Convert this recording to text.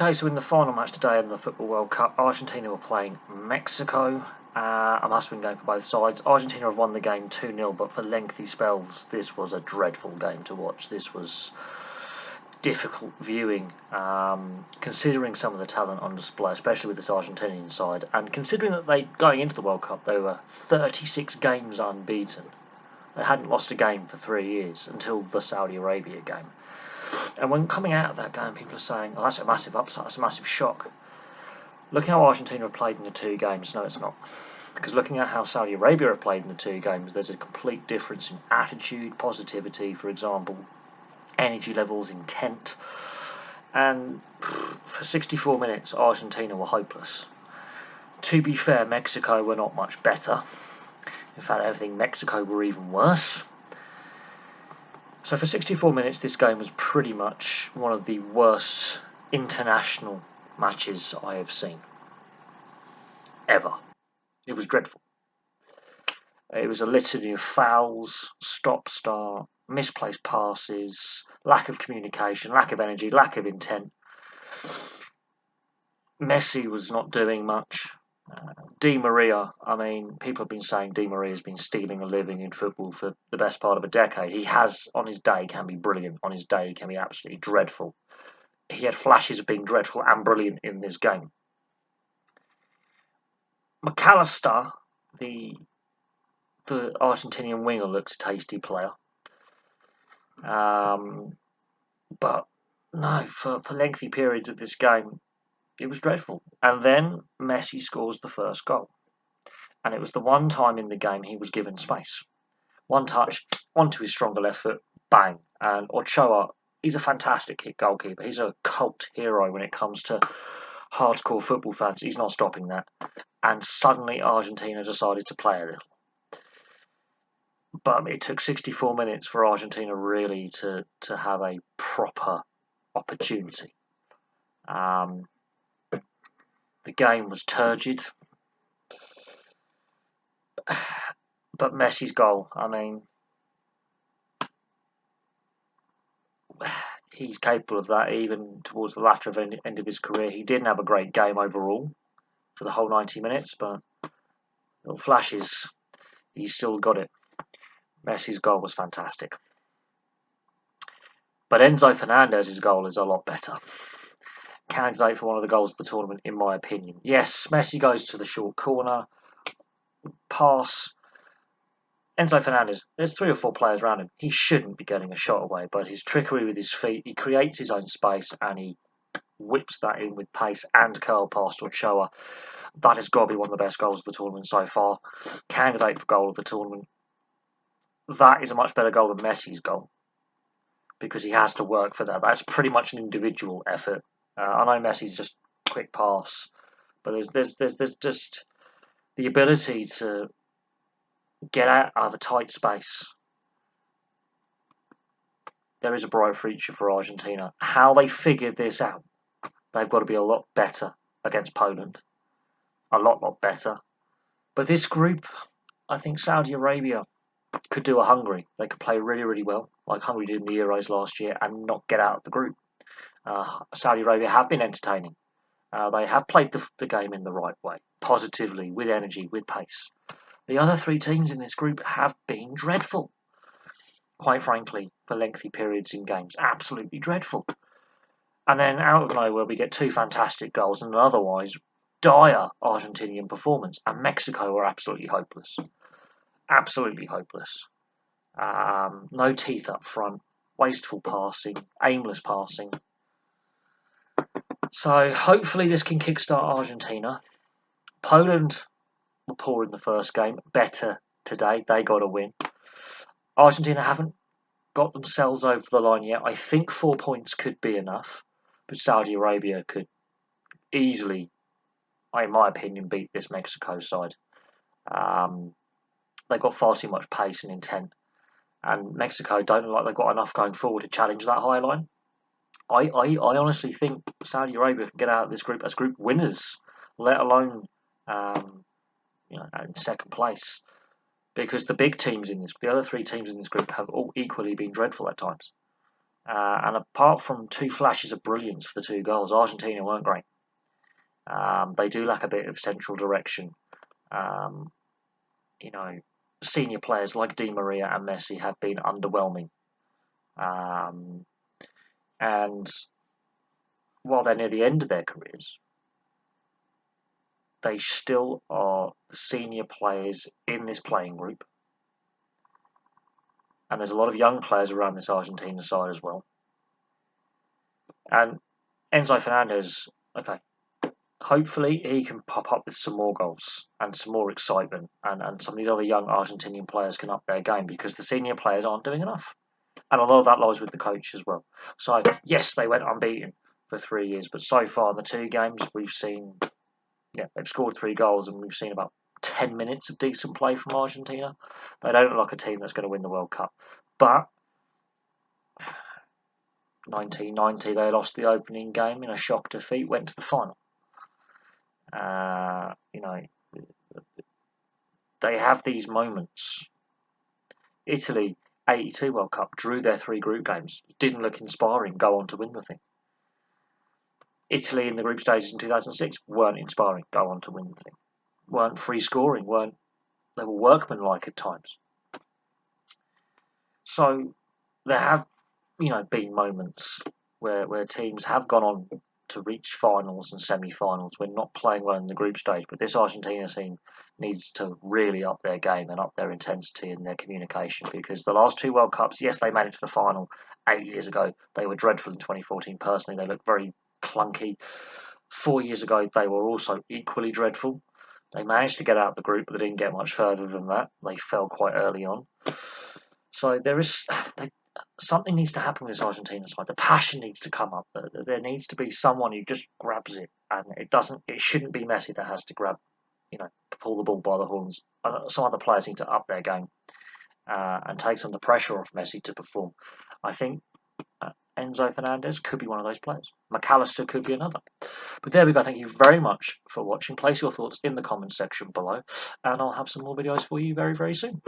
Okay, so in the final match today in the Football World Cup, Argentina were playing Mexico. A must-win game for both sides. Argentina have won the game 2-0, but for lengthy spells, this was a dreadful game to watch. This was difficult viewing, considering some of the talent on display, especially with this Argentinian side, and considering that going into the World Cup, they were 36 games unbeaten. They hadn't lost a game for 3 years until the Saudi Arabia game. And when coming out of that game, people are saying, oh, that's a massive upset, that's a massive shock. Looking how Argentina have played in the 2 games, no, it's not. Because looking at how Saudi Arabia have played in the 2 games, there's a complete difference in attitude, positivity, for example, energy levels, intent. And for 64 minutes, Argentina were hopeless. To be fair, Mexico were not much better. In fact, I think Mexico were even worse. So for 64 minutes, this game was pretty much one of the worst international matches I have seen. Ever. It was dreadful. It was a litany of fouls, stop-start, misplaced passes, lack of communication, lack of energy, lack of intent. Messi was not doing much. Di Maria, I mean, people have been saying Di Maria has been stealing a living in football for the best part of a decade. He has, on his day, can be brilliant. On his day, can be absolutely dreadful. He had flashes of being dreadful and brilliant in this game. McAllister, the Argentinian winger, looks a tasty player. But no, for lengthy periods of this game, it was dreadful. And then Messi scores the first goal. And it was the one time in the game he was given space. One touch, onto his stronger left foot, bang. And Ochoa, he's a fantastic goalkeeper. He's a cult hero when it comes to hardcore football fans. He's not stopping that. And suddenly Argentina decided to play a little. But it took 64 minutes for Argentina really to have a proper opportunity. The game was turgid. But Messi's goal, I mean, he's capable of that even towards the latter end of his career. He didn't have a great game overall for the whole 90 minutes, but little flashes, he's still got it. Messi's goal was fantastic. But Enzo Fernandez's goal is a lot better. Candidate for one of the goals of the tournament, in my opinion. Yes, Messi goes to the short corner, pass. Enzo Fernandez, there's 3 or 4 players around him. He shouldn't be getting a shot away, but his trickery with his feet, he creates his own space and he whips that in with pace and curl past Ochoa. That has got to be one of the best goals of the tournament so far. Candidate for goal of the tournament. That is a much better goal than Messi's goal because he has to work for that. That's pretty much an individual effort. I know Messi's just quick pass, but there's just the ability to get out of a tight space. There is a bright future for Argentina. How they figure this out, they've got to be a lot better against Poland. A lot better. But this group, I think Saudi Arabia could do a Hungary. They could play really, really well, like Hungary did in the Euros last year, and not get out of the group. Saudi Arabia have been entertaining. They have played the game in the right way, positively, with energy, with pace. The other 3 teams in this group have been dreadful. Quite frankly, for lengthy periods in games. Absolutely dreadful. And then out of nowhere, we get 2 fantastic goals and an otherwise dire Argentinian performance. And Mexico were absolutely hopeless. Absolutely hopeless. No teeth up front. Wasteful passing. Aimless passing. So hopefully this can kickstart Argentina. Poland were poor in the first game. Better today. They got a win. Argentina haven't got themselves over the line yet. I think 4 points could be enough. But Saudi Arabia could easily, in my opinion, beat this Mexico side. They've got far too much pace and intent. And Mexico don't look like they've got enough going forward to challenge that high line. I honestly think Saudi Arabia can get out of this group as group winners, let alone in second place. Because the big teams the other 3 teams in this group have all equally been dreadful at times. And apart from 2 flashes of brilliance for the 2 goals, Argentina weren't great. They do lack a bit of central direction. Um, you know, senior players like Di Maria and Messi have been underwhelming. And while they're near the end of their careers, they still are the senior players in this playing group. And there's a lot of young players around this Argentina side as well. And Enzo Fernandez, okay, hopefully he can pop up with some more goals and some more excitement, and some of these other young Argentinian players can up their game, because the senior players aren't doing enough. And a lot of that lies with the coach as well. So, yes, they went unbeaten for 3 years, but so far in the 2 games, we've seen, they've scored 3 goals, and we've seen about 10 minutes of decent play from Argentina. They don't look like a team that's going to win the World Cup. But 1990, they lost the opening game in a shock defeat, went to the final. They have these moments. Italy, 82 World Cup, drew their 3 group games, didn't look inspiring, go on to win the thing. Italy in the group stages in 2006 weren't inspiring, go on to win the thing. Weren't free scoring, they were workmanlike at times. So there have, been moments where teams have gone on to reach finals and semi-finals. We're not playing well in the group stage, but this Argentina team needs to really up their game and up their intensity and their communication, because the last 2 World Cups, yes, they made it to the final 8 years ago. They were dreadful in 2014 personally. They looked very clunky. 4 years ago, they were also equally dreadful. They managed to get out of the group, but they didn't get much further than that. They fell quite early on. So something needs to happen with this Argentina side. The passion needs to come up. There needs to be someone who just grabs it, and it shouldn't be Messi that has to pull the ball by the horns. Some other players need to up their game and take some of the pressure off Messi to perform. I think Enzo Fernandez could be one of those players. McAllister could be another. But there we go. Thank you very much for watching. Place your thoughts in the comments section below, and I'll have some more videos for you very, very soon.